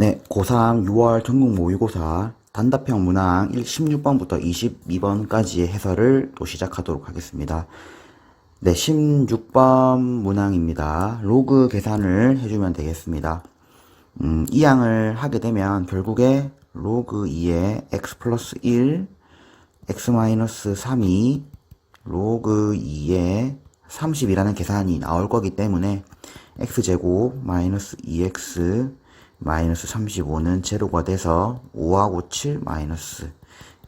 네, 고3 6월 전국 모의고사 단답형 문항 16번부터 22번까지의 해설을 또 시작하도록 하겠습니다. 네, 16번 문항입니다. 로그 계산을 해주면 되겠습니다. 이 양을 하게 되면 결국에 로그 2에 x 플러스 1, x 마이너스 3이 로그 2에 30이라는 계산이 나올 거기 때문에 x제곱 마이너스 2x 마이너스 35는 제로가 돼서 5하고 7 마이너스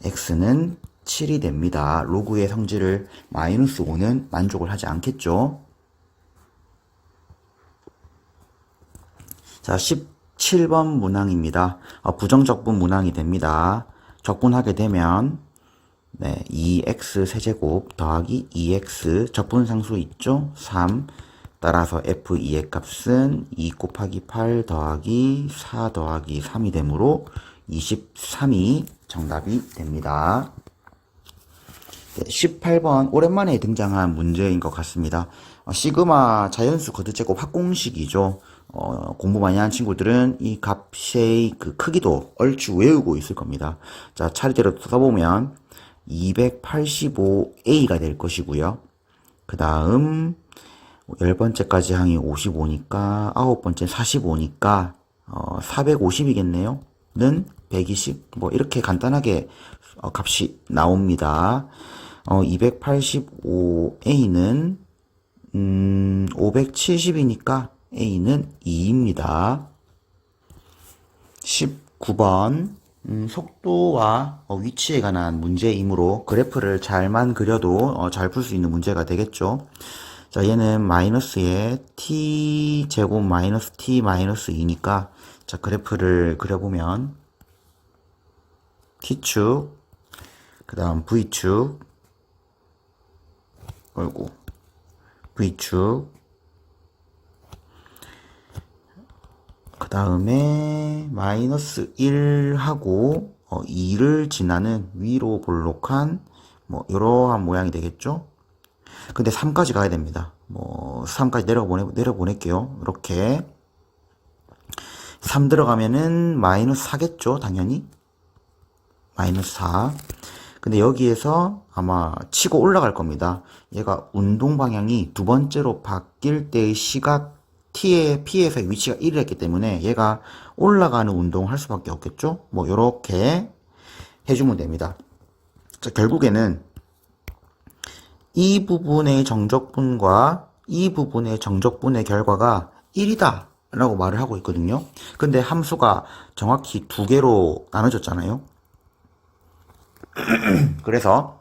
x는 7이 됩니다. 로그의 성질을 마이너스 5는 만족을 하지 않겠죠. 자, 17번 문항입니다. 부정적분 문항이 됩니다. 적분하게 되면 2x 세제곱 더하기 2x 적분상수 있죠? 3 따라서 f2의 값은 2 곱하기 8 더하기 4 더하기 3이 되므로 23이 정답이 됩니다. 18번 오랜만에 등장한 문제인 것 같습니다. 시그마 자연수 거듭제곱 합공식이죠. 공부 많이 한 친구들은 이 값의 그 크기도 얼추 외우고 있을 겁니다. 자, 차례대로 써보면 285a가 될 것이고요. 그 다음 10번째까지 항이 55니까 9번째 45니까 450이겠네요. 는 120 뭐 이렇게 간단하게 값이 나옵니다. 285a는 570이니까 a는 2입니다. 19번 속도와 위치에 관한 문제이므로 그래프를 잘만 그려도 잘 풀 수 있는 문제가 되겠죠. 자, 얘는 마이너스에 t 제곱 마이너스 t 마이너스 2니까 자, 그래프를 그려보면 t축 그 다음 v축 어이구 v축 그 다음에 마이너스 1하고 2를 지나는 위로 볼록한 뭐 이러한 모양이 되겠죠. 근데 3까지 가야 됩니다. 3까지 내려보낼게요. 이렇게 3 들어가면은 마이너스 4겠죠. 당연히 마이너스 4. 근데 여기에서 아마 치고 올라갈 겁니다. 얘가 운동 방향이 두 번째로 바뀔 때의 시각 t의 p에서의 위치가 1이 했기 때문에 얘가 올라가는 운동을 할 수밖에 없겠죠. 요렇게 해주면 됩니다. 자, 결국에는 이 부분의 정적분과 이 부분의 정적분의 결과가 1이다 라고 말을 하고 있거든요. 근데 함수가 정확히 두 개로 나눠졌잖아요. 그래서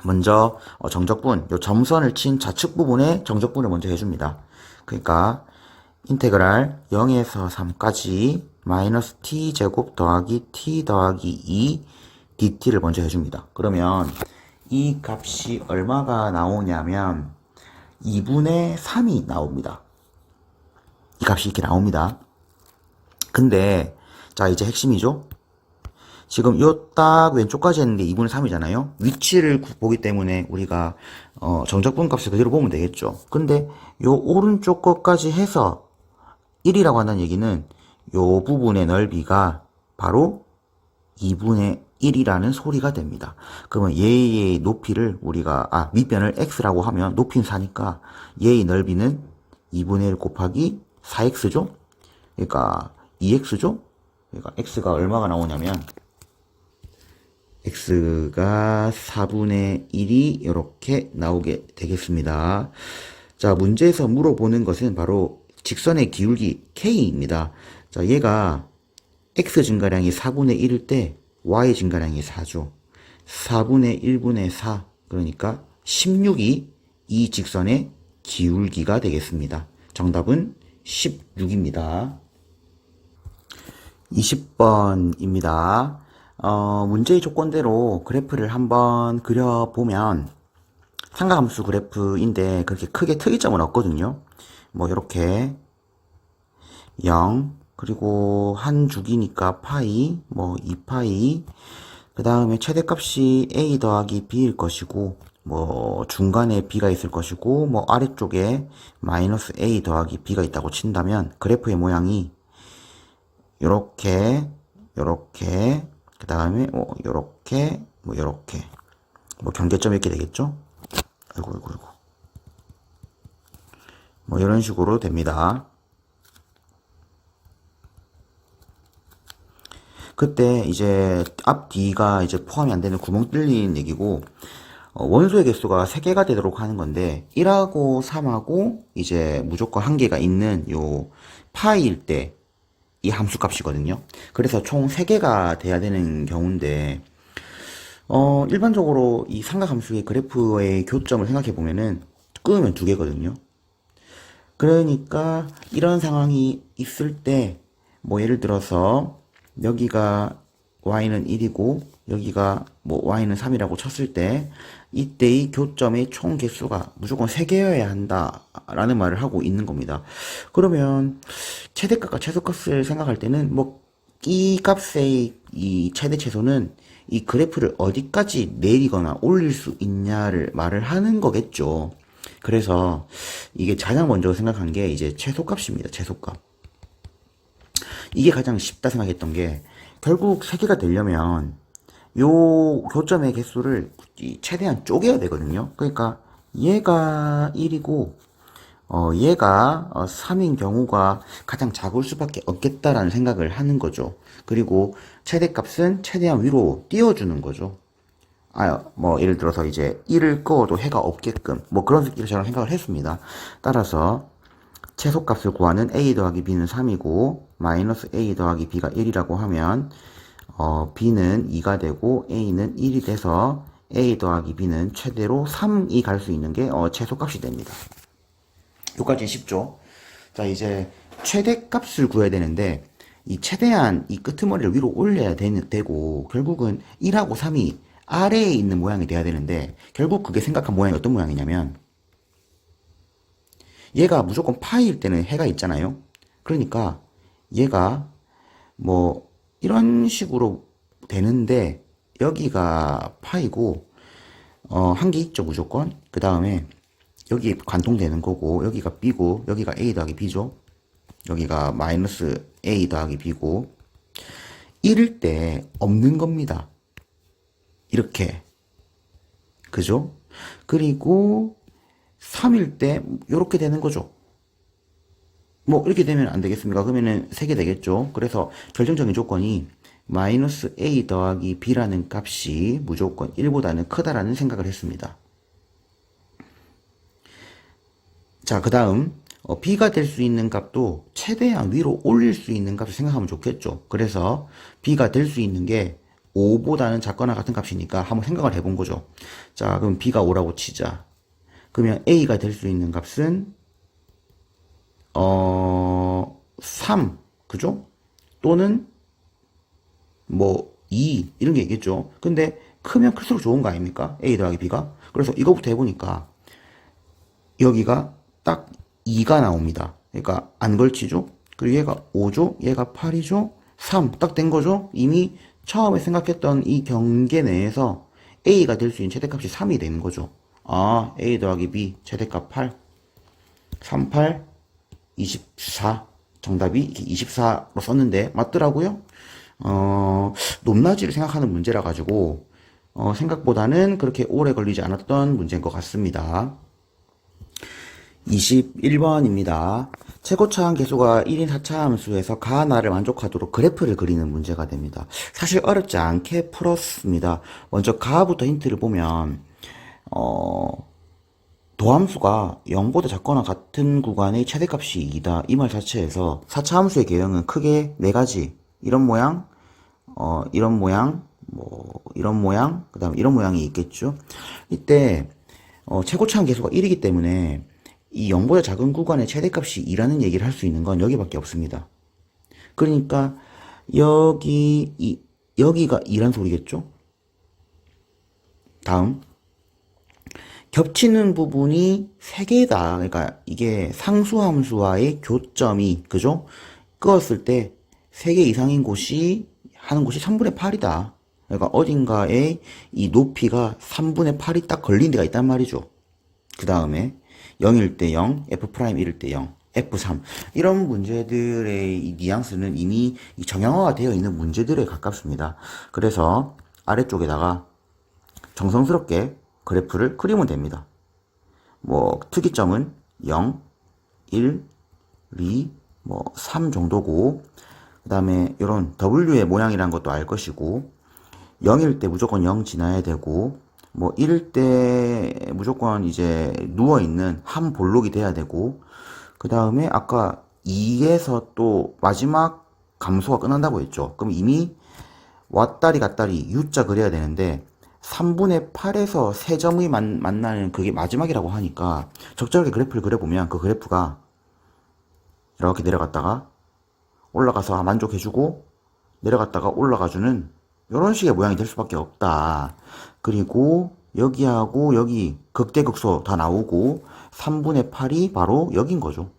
먼저 정적분, 요 점선을 친 좌측 부분의 정적분을 먼저 해줍니다. 그러니까 인테그랄 0에서 3까지 마이너스 t 제곱 더하기 t 더하기 2 dt를 먼저 해줍니다. 그러면 이 값이 얼마가 나오냐면 2분의 3이 나옵니다. 이 값이 이렇게 나옵니다. 근데 자, 이제 핵심이죠. 지금 요 딱 왼쪽까지 했는데 2분의 3이잖아요. 위치를 보기 때문에 우리가 정적분 값을 그대로 보면 되겠죠. 근데 요 오른쪽 것까지 해서 1이라고 한다는 얘기는 요 부분의 넓이가 바로 2분의 1이라는 소리가 됩니다. 그러면 얘의 높이를 우리가 밑변을 x라고 하면 높이는 4니까 얘의 넓이는 2분의 1 곱하기 4x죠. 그러니까 2x죠. 그러니까 x가 얼마가 나오냐면 x가 4분의 1이 이렇게 나오게 되겠습니다. 자, 문제에서 물어보는 것은 바로 직선의 기울기 k입니다. 자, 얘가 x 증가량이 4분의 1일 때 y 증가량이 4죠. 4분의 1분의 4 그러니까 16이 이 직선의 기울기가 되겠습니다. 정답은 16입니다. 20번입니다. 문제의 조건대로 그래프를 한번 그려보면 삼각함수 그래프인데 그렇게 크게 특이점은 없거든요. 이렇게 0 그리고 한 주기니까 파이 2파이 그 다음에 최대값이 a 더하기 b일 것이고 중간에 b가 있을 것이고 아래쪽에 마이너스 a 더하기 b가 있다고 친다면 그래프의 모양이 요렇게, 요렇게, 그 다음에, 요렇게, 요렇게. 경계점 이렇게 되겠죠? 아이고, 아이고, 아이고. 이런 식으로 됩니다. 그때 이제 앞 뒤가 이제 포함이 안 되는 구멍 뚫린 얘기고, 원소의 개수가 3개가 되도록 하는 건데 1하고 3하고 이제 무조건 1개가 있는 요 파이일 때 이 함수 값이거든요. 그래서 총 3개가 돼야 되는 경우인데 일반적으로 이 삼각함수의 그래프의 교점을 생각해 보면은 끄으면 2개거든요. 그러니까 이런 상황이 있을 때 예를 들어서 여기가 y는 1이고 여기가 y는 3이라고 쳤을 때 이때의 교점의 총 개수가 무조건 3개여야 한다 라는 말을 하고 있는 겁니다. 그러면 최대값과 최소값을 생각할 때는 이 값의 이 최대 최소는 이 그래프를 어디까지 내리거나 올릴 수 있냐를 말을 하는 거겠죠. 그래서 이게 가장 먼저 생각한 게 이제 최소값입니다. 최소값. 이게 가장 쉽다 생각했던 게 결국 3개가 되려면 요 교점의 개수를 최대한 쪼개야 되거든요. 그러니까 얘가 1이고 얘가 3인 경우가 가장 작을 수밖에 없겠다라는 생각을 하는 거죠. 그리고 최대값은 최대한 위로 띄워주는 거죠. 예를 들어서 이제 1을 그어도 해가 없게끔 그런 식으로 생각을 했습니다. 따라서 최소값을 구하는 a 더하기 b는 3이고 마이너스 a 더하기 b가 1이라고 하면 b는 2가 되고 a는 1이 돼서 a 더하기 b는 최대로 3이 갈 수 있는 게 최소값이 됩니다. 여기까지는 쉽죠? 자, 이제 최대값을 구해야 되는데 이 최대한 이 끄트머리를 위로 올려야 되고 결국은 1하고 3이 아래에 있는 모양이 돼야 되는데 결국 그게 생각한 모양이 어떤 모양이냐면 얘가 무조건 파이일 때는 해가 있잖아요. 그러니까 얘가 이런 식으로 되는데 여기가 파이고 한 개 있죠 무조건. 그 다음에 여기 관통되는 거고 여기가 b고 여기가 a 더하기 b죠. 여기가 마이너스 a 더하기 b고 이럴 때 없는 겁니다. 이렇게 그죠? 그리고 3일 때 이렇게 되는 거죠. 이렇게 되면 안 되겠습니까? 그러면은 3개 되겠죠. 그래서 결정적인 조건이 마이너스 a 더하기 b라는 값이 무조건 1보다는 크다라는 생각을 했습니다. 자, 그 다음 b가 될 수 있는 값도 최대한 위로 올릴 수 있는 값을 생각하면 좋겠죠. 그래서 b가 될 수 있는 게 5보다는 작거나 같은 값이니까 한번 생각을 해본 거죠. 자, 그럼 b가 5라고 치자. 그러면 a가 될 수 있는 값은 3 그죠? 또는 2 이런 게 있겠죠. 근데 크면 클수록 좋은 거 아닙니까? a 더하기 b가. 그래서 이거부터 해보니까 여기가 딱 2가 나옵니다. 그러니까 안 걸치죠. 그리고 얘가 5죠. 얘가 8이죠. 3 딱 된 거죠. 이미 처음에 생각했던 이 경계 내에서 a가 될 수 있는 최대값이 3이 되는 거죠. a 더하기 b 최대값 8 3, 8 24 정답이 24로 썼는데 맞더라고요. 높낮이를 생각하는 문제라 가지고 생각보다는 그렇게 오래 걸리지 않았던 문제인 것 같습니다. 21번입니다. 최고차항 계수가 1인 4차 함수에서 가 하나를 만족하도록 그래프를 그리는 문제가 됩니다. 사실 어렵지 않게 풀었습니다. 먼저 가부터 힌트를 보면 도함수가 0보다 작거나 같은 구간의 최대값이 2다. 이 말 자체에서 4차 함수의 개형은 크게 4가지. 이런 모양, 이런 모양, 이런 모양, 그 다음 이런 모양이 있겠죠. 이때 최고차항 계수가 1이기 때문에 이 0보다 작은 구간의 최대값이 2라는 얘기를 할 수 있는 건 여기밖에 없습니다. 그러니까 여기가 2란 소리겠죠. 다음 겹치는 부분이 3개다. 그러니까 이게 상수함수와의 교점이 그죠? 끄었을 때 3개 이상인 곳이 하는 곳이 3분의 8이다. 그러니까 어딘가에 이 높이가 3분의 8이 딱 걸린 데가 있단 말이죠. 그 다음에 0일 때 0, f'1일 때 0. F3. 이런 문제들의 이 뉘앙스는 이미 정형화가 되어 있는 문제들에 가깝습니다. 그래서 아래쪽에다가 정성스럽게 그래프를 그리면 됩니다. 뭐 특이점은 0, 1, 2, 3 정도고, 그 다음에 이런 W의 모양이라는 것도 알 것이고, 0일 때 무조건 0 지나야 되고, 1일 때 무조건 이제 누워있는 한 볼록이 돼야 되고, 그 다음에 아까 2에서 또 마지막 감소가 끝난다고 했죠. 그럼 이미 왔다리 갔다리 U자 그려야 되는데 3분의 8에서 세 점이 만나는 그게 마지막이라고 하니까 적절하게 그래프를 그려보면 그 그래프가 이렇게 내려갔다가 올라가서 만족해주고 내려갔다가 올라가주는 이런 식의 모양이 될 수밖에 없다. 그리고 여기하고 여기 극대극소 다 나오고 3분의 8이 바로 여긴 거죠.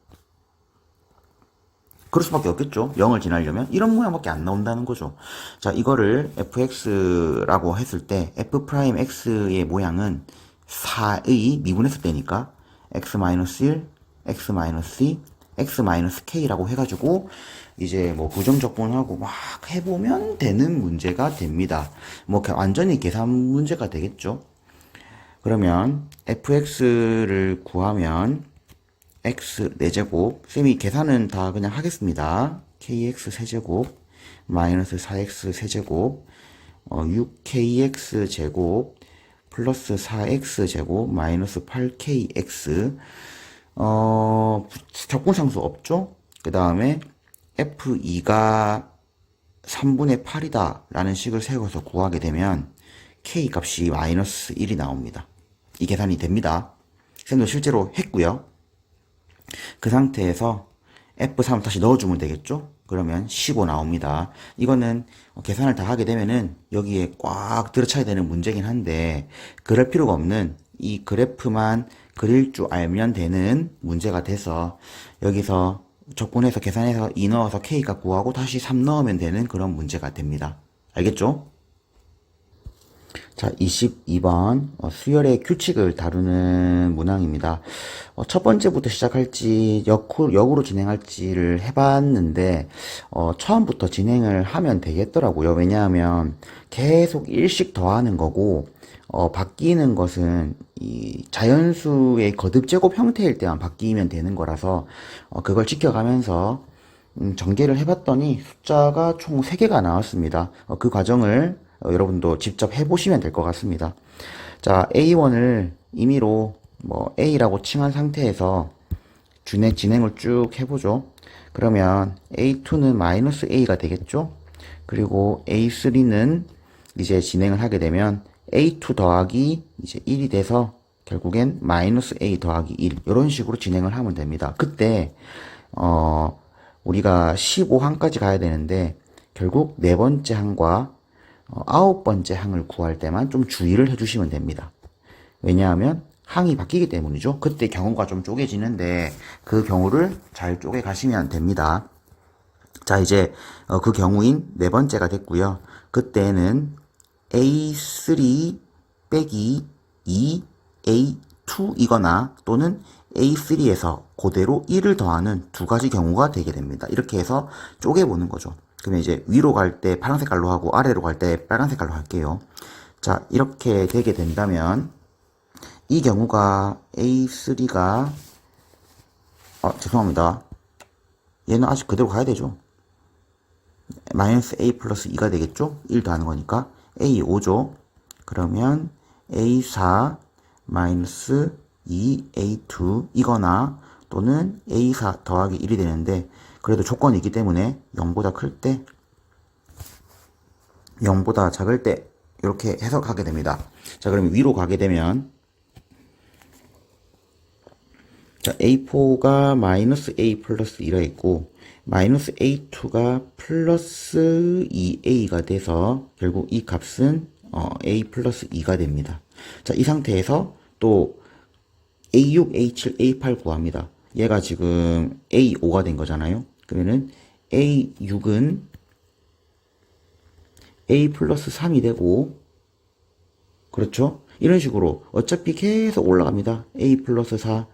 그럴 수밖에 없겠죠. 0을 지나려면 이런 모양밖에 안 나온다는 거죠. 자, 이거를 fx라고 했을 때 f'x의 모양은 4의 미분했을 때니까 x-1, x-2, x-k라고 해가지고 이제 뭐 부정적분하고 막 해보면 되는 문제가 됩니다. 뭐 완전히 계산 문제가 되겠죠. 그러면 fx를 구하면 x 4제곱, 쌤이 계산은 다 그냥 하겠습니다. kx 세제곱 마이너스 4x 세제곱 6kx 제곱 플러스 4x 제곱 마이너스 8kx 적분상수 없죠? 그 다음에 f2가 3분의 8이다 라는 식을 세워서 구하게 되면 k 값이 마이너스 1이 나옵니다. 이 계산이 됩니다. 쌤도 실제로 했고요. 그 상태에서 F3을 다시 넣어주면 되겠죠? 그러면 15 나옵니다. 이거는 계산을 다 하게 되면은 여기에 꽉 들어차야 되는 문제긴 한데 그럴 필요가 없는 이 그래프만 그릴 줄 알면 되는 문제가 돼서 여기서 적분해서 계산해서 2 넣어서 K값 구하고 다시 3 넣으면 되는 그런 문제가 됩니다. 알겠죠? 자, 22번 수열의 규칙을 다루는 문항입니다. 첫 번째부터 시작할지 역으로 진행할지를 해봤는데 처음부터 진행을 하면 되겠더라고요. 왜냐하면 계속 일씩 더하는 거고 바뀌는 것은 이 자연수의 거듭 제곱 형태일 때만 바뀌면 되는 거라서 그걸 지켜가면서 전개를 해봤더니 숫자가 총 3개가 나왔습니다. 그 과정을 여러분도 직접 해보시면 될 것 같습니다. 자, A1을 임의로 A라고 칭한 상태에서 진행을 쭉 해보죠. 그러면 A2는 마이너스 A가 되겠죠. 그리고 A3는 이제 진행을 하게 되면 A2 더하기 이제 1이 돼서 결국엔 마이너스 A 더하기 1 이런 식으로 진행을 하면 됩니다. 그때 우리가 15항까지 가야 되는데 결국 네 번째 항과 9번째 항을 구할 때만 좀 주의를 해주시면 됩니다. 왜냐하면 항이 바뀌기 때문이죠. 그때 경우가 좀 쪼개지는데 그 경우를 잘 쪼개 가시면 됩니다. 자, 이제 그 경우인 네 번째가 됐고요. 그때는 A3 빼기 2A2이거나 또는 A3에서 그대로 1을 더하는 두 가지 경우가 되게 됩니다. 이렇게 해서 쪼개보는 거죠. 그러면 이제 위로 갈 때 파란 색깔로 하고 아래로 갈 때 빨간 색깔로 할게요. 자, 이렇게 되게 된다면 이 경우가 A3가 죄송합니다. 얘는 아직 그대로 가야 되죠. 마이너스 A 플러스 2가 되겠죠? 1 더하는 거니까 A5죠. 그러면 A4 마이너스 2A2 이거나 또는 A4 더하기 1이 되는데 그래도 조건이 있기 때문에 0보다 클 때 0보다 작을 때 이렇게 해석하게 됩니다. 자, 그러면 위로 가게 되면 자, A4가 마이너스 A 플러스 2가 있고 마이너스 A2가 플러스 2A가 돼서 결국 이 값은 A 플러스 2가 됩니다. 자, 이 상태에서 또 A6, A7, A8 구합니다. 얘가 지금 A5가 된 거잖아요. 그러면은 A6은 A 플러스 3이 되고 그렇죠? 이런 식으로 어차피 계속 올라갑니다. A 플러스 4,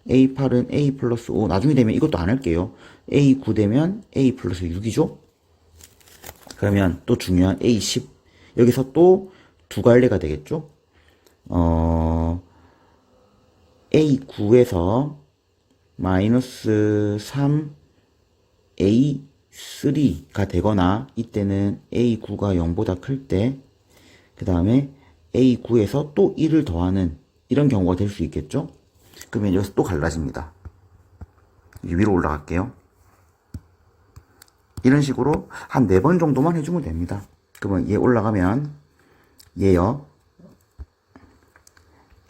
A8은 A 플러스 5. 나중에 되면 이것도 안 할게요. A9 되면 A 플러스 6이죠? 그러면 또 중요한 A10. 여기서 또 두 갈래가 되겠죠? A9에서 마이너스 3 A3가 되거나 이때는 A9가 0보다 클 때 그 다음에 A9에서 또 1을 더하는 이런 경우가 될 수 있겠죠? 그러면 여기서 또 갈라집니다. 위로 올라갈게요. 이런 식으로 한 4번 정도만 해주면 됩니다. 그러면 얘 올라가면 얘요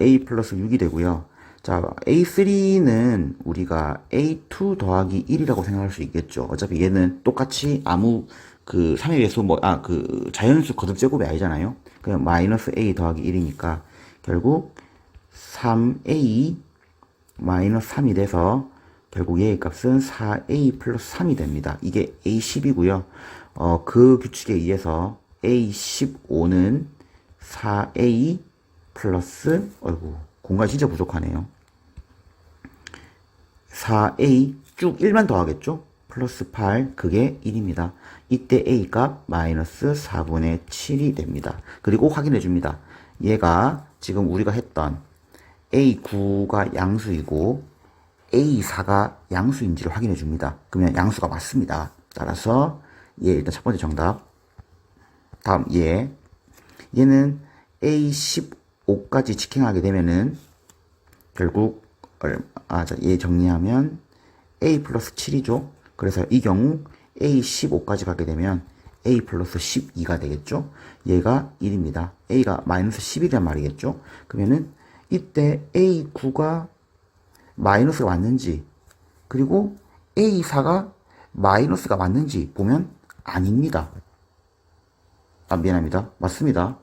A 플러스 6이 되고요. 자, A3는 우리가 A2 더하기 1이라고 생각할 수 있겠죠. 어차피 얘는 똑같이 아무 그 3의 배수 그 자연수 거듭 제곱이 아니잖아요. 그냥 마이너스 A 더하기 1이니까 결국 3A 마이너스 3이 돼서 결국 얘의 값은 4A 플러스 3이 됩니다. 이게 A10이고요. 그 규칙에 의해서 A15는 4A 플러스, 어이구, 공간이 진짜 부족하네요. 4A 쭉 1만 더하겠죠? 플러스 8, 그게 1입니다. 이때 A 값 마이너스 4분의 7이 됩니다. 그리고 확인해 줍니다. 얘가 지금 우리가 했던 A9가 양수이고 A4가 양수인지를 확인해 줍니다. 그러면 양수가 맞습니다. 따라서 얘 일단 첫 번째 정답. 다음 얘는 A15까지 직행하게 되면은 결국 얘 정리하면 A 플러스 7이죠. 그래서 이 경우 A15까지 가게 되면 A 플러스 12가 되겠죠. 얘가 1입니다. A가 마이너스 11이란 말이겠죠. 그러면은 이때 A9가 마이너스가 맞는지 그리고 A4가 마이너스가 맞는지 보면 아닙니다. 미안합니다. 맞습니다.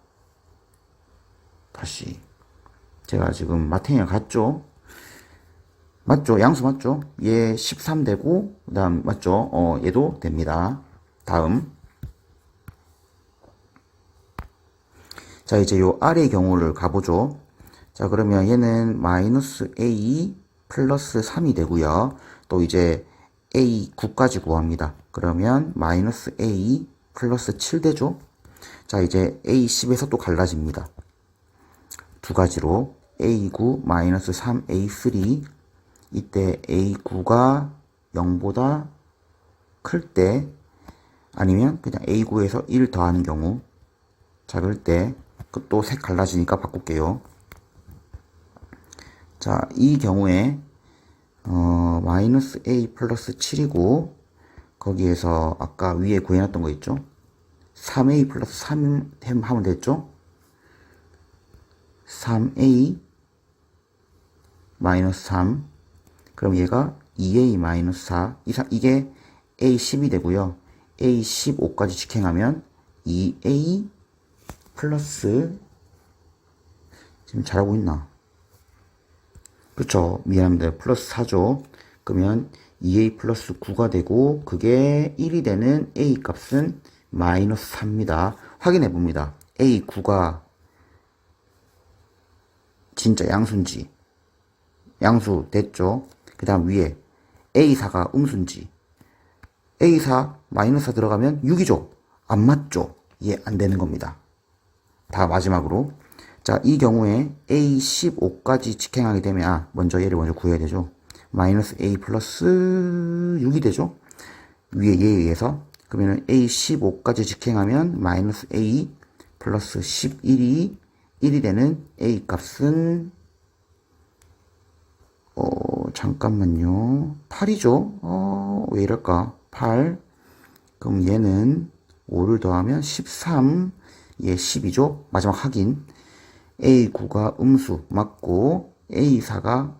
다시 제가 지금 마탱이가 갔죠? 맞죠? 양수 맞죠? 얘 13 되고 그 다음 맞죠? 얘도 됩니다. 다음 자 이제 요 아래 경우를 가보죠. 자 그러면 얘는 마이너스 A 플러스 3이 되고요. 또 이제 A9까지 구합니다. 그러면 마이너스 A 플러스 7 되죠? 자 이제 A10에서 또 갈라집니다. 두 가지로 A9 마이너스 3 A3 이때 A9가 0보다 클 때 아니면 그냥 A9에서 1 더하는 경우 자 그럴 때 또 색 갈라지니까 바꿀게요. 자 이 경우에 마이너스 A 플러스 7이고 거기에서 아까 위에 구해놨던 거 있죠? 3A 플러스 3 하면 됐죠? 3A 마이너스 3 그럼 얘가 2A 마이너스 4 이게 A10이 되고요. A15까지 직행하면 2A 플러스 지금 잘하고 있나? 그쵸? 미안합니다. 플러스 4죠. 그러면 2A 플러스 9가 되고 그게 1이 되는 A 값은 마이너스 4입니다. 확인해 봅니다. A9가 진짜 양수인지 양수 됐죠? 그 다음 위에 A4가 음수인지 A4 마이너스 4 들어가면 6이죠? 안 맞죠? 예, 안 되는 겁니다. 다 마지막으로 자, 이 경우에 A15까지 직행하게 되면 먼저 얘를 먼저 구해야 되죠. 마이너스 A 플러스 6이 되죠. 위에 얘에 의해서 그러면 A15까지 직행하면 마이너스 A 플러스 11이 1이 되는 A 값은 잠깐만요. 8이죠. 왜 이럴까? 8. 그럼 얘는 5를 더하면 13. 얘 10이죠. 마지막 확인. A9가 음수 맞고 A4가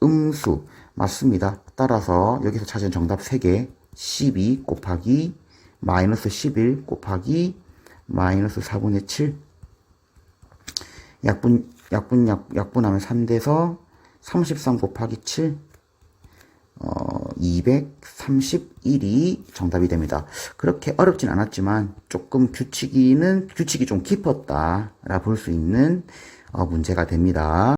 음수 맞습니다. 따라서 여기서 찾은 정답 3개 12 곱하기 마이너스 11 곱하기 마이너스 4분의 7 약분하면 3돼서 33 곱하기 7 231이 정답이 됩니다. 그렇게 어렵진 않았지만 조금 규칙이 좀 깊었다 라 볼 수 있는 문제가 됩니다.